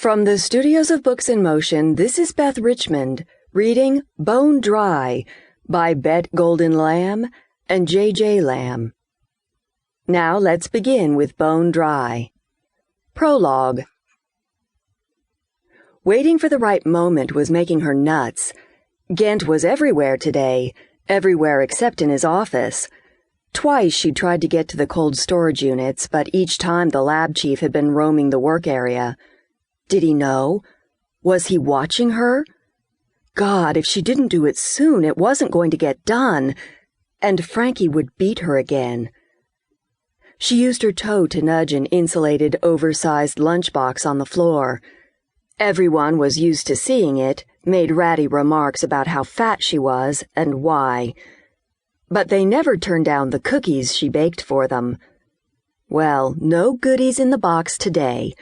From the Studios of Books in Motion, this is Beth Richmond, reading Bone Dry by Bette Golden Lamb and J.J. Lamb. Now let's begin with Bone Dry. Prologue. Waiting for the right moment was making her nuts. Ghent was everywhere today, everywhere except in his office. Twice she'd tried to get to the cold storage units, but each time the lab chief had been roaming the work area. Did he know? Was he watching her? God, if she didn't do it soon, it wasn't going to get done, and Frankie would beat her again. She used her toe to nudge an insulated, oversized lunchbox on the floor. Everyone was used to seeing it, made ratty remarks about how fat she was and why. But they never turned down the cookies she baked for them. Well, no goodies in the box today.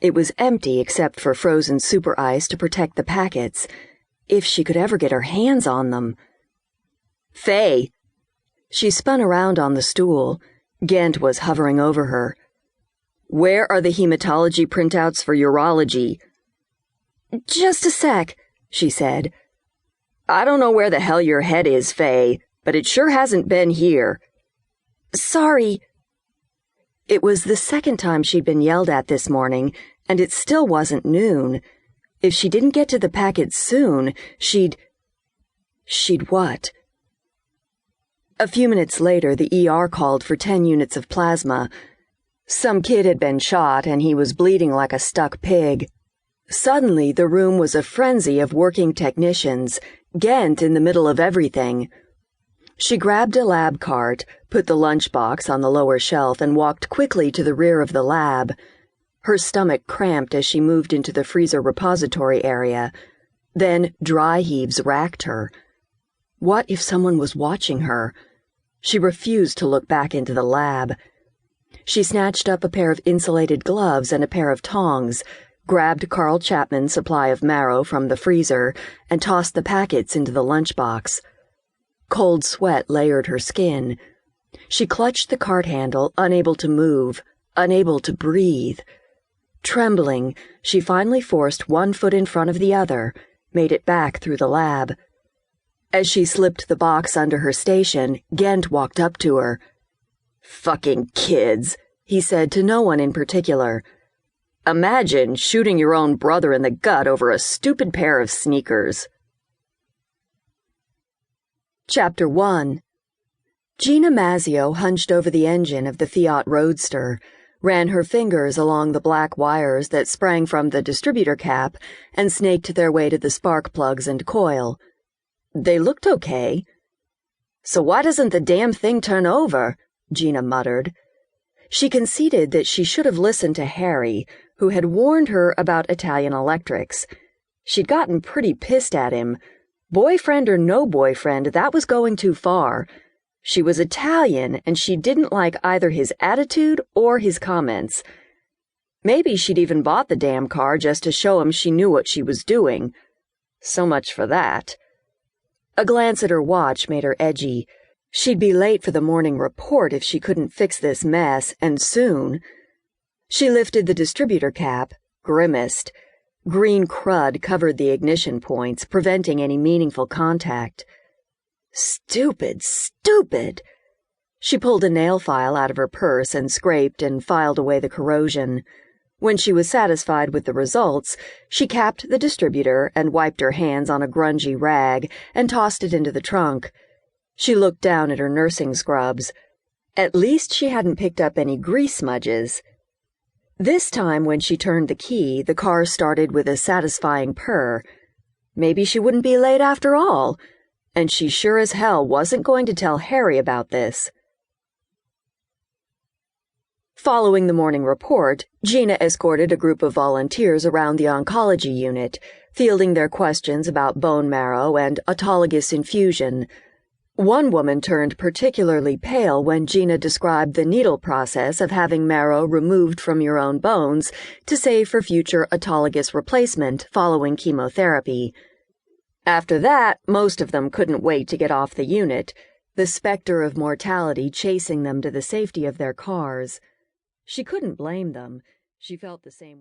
It was empty except for frozen super ice to protect the packets, if she could ever get her hands on them. Faye! She spun around on the stool. Ghent was hovering over her. Where are the hematology printouts for urology? Just a sec, she said. I don't know where the hell your head is, Faye, but it sure hasn't been here. Sorry. It was the second time she'd been yelled at this morning, and it still wasn't noon. If she didn't get to the packet soon, she'd what? A few minutes later, the ER called for 10 units of plasma. Some kid had been shot, and he was bleeding like a stuck pig. Suddenly, the room was a frenzy of working technicians, Ghent in the middle of everything. She grabbed a lab cart, put the lunchbox on the lower shelf, and walked quickly to the rear of the lab. Her stomach cramped as she moved into the freezer repository area. Then dry heaves racked her. What if someone was watching her? She refused to look back into the lab. She snatched up a pair of insulated gloves and a pair of tongs, grabbed Carl Chapman's supply of marrow from the freezer, and tossed the packets into the lunchbox. Cold sweat layered her skin. She clutched the cart handle, unable to move, unable to breathe. Trembling, she finally forced one foot in front of the other, made it back through the lab. As she slipped the box under her station, Ghent walked up to her. Fucking kids, he said to no one in particular. Imagine shooting your own brother in the gut over a stupid pair of sneakers. Chapter 1. Gina Mazzio hunched over the engine of the Fiat Roadster, ran her fingers along the black wires that sprang from the distributor cap and snaked their way to the spark plugs and coil. They looked okay. So why doesn't the damn thing turn over? Gina muttered. She conceded that she should have listened to Harry, who had warned her about Italian electrics. She'd gotten pretty pissed at him. Boyfriend or no boyfriend, that was going too far. She was Italian, and she didn't like either his attitude or his comments. Maybe she'd even bought the damn car just to show him she knew what she was doing. So much for that. A glance at her watch made her edgy. She'd be late for the morning report if she couldn't fix this mess, and soon. She lifted the distributor cap, grimaced. Green crud covered the ignition points, preventing any meaningful contact. Stupid, stupid! She pulled a nail file out of her purse and scraped and filed away the corrosion. When she was satisfied with the results, she capped the distributor and wiped her hands on a grungy rag and tossed it into the trunk. She looked down at her nursing scrubs. At least she hadn't picked up any grease smudges. This time, when she turned the key, the car started with a satisfying purr. Maybe she wouldn't be late after all, and she sure as hell wasn't going to tell Harry about this. Following the morning report, Gina escorted a group of volunteers around the oncology unit, fielding their questions about bone marrow and autologous infusion. One woman turned particularly pale when Gina described the needle process of having marrow removed from your own bones to save for future autologous replacement following chemotherapy. After that, most of them couldn't wait to get off the unit, the specter of mortality chasing them to the safety of their cars. She couldn't blame them. She felt the same way.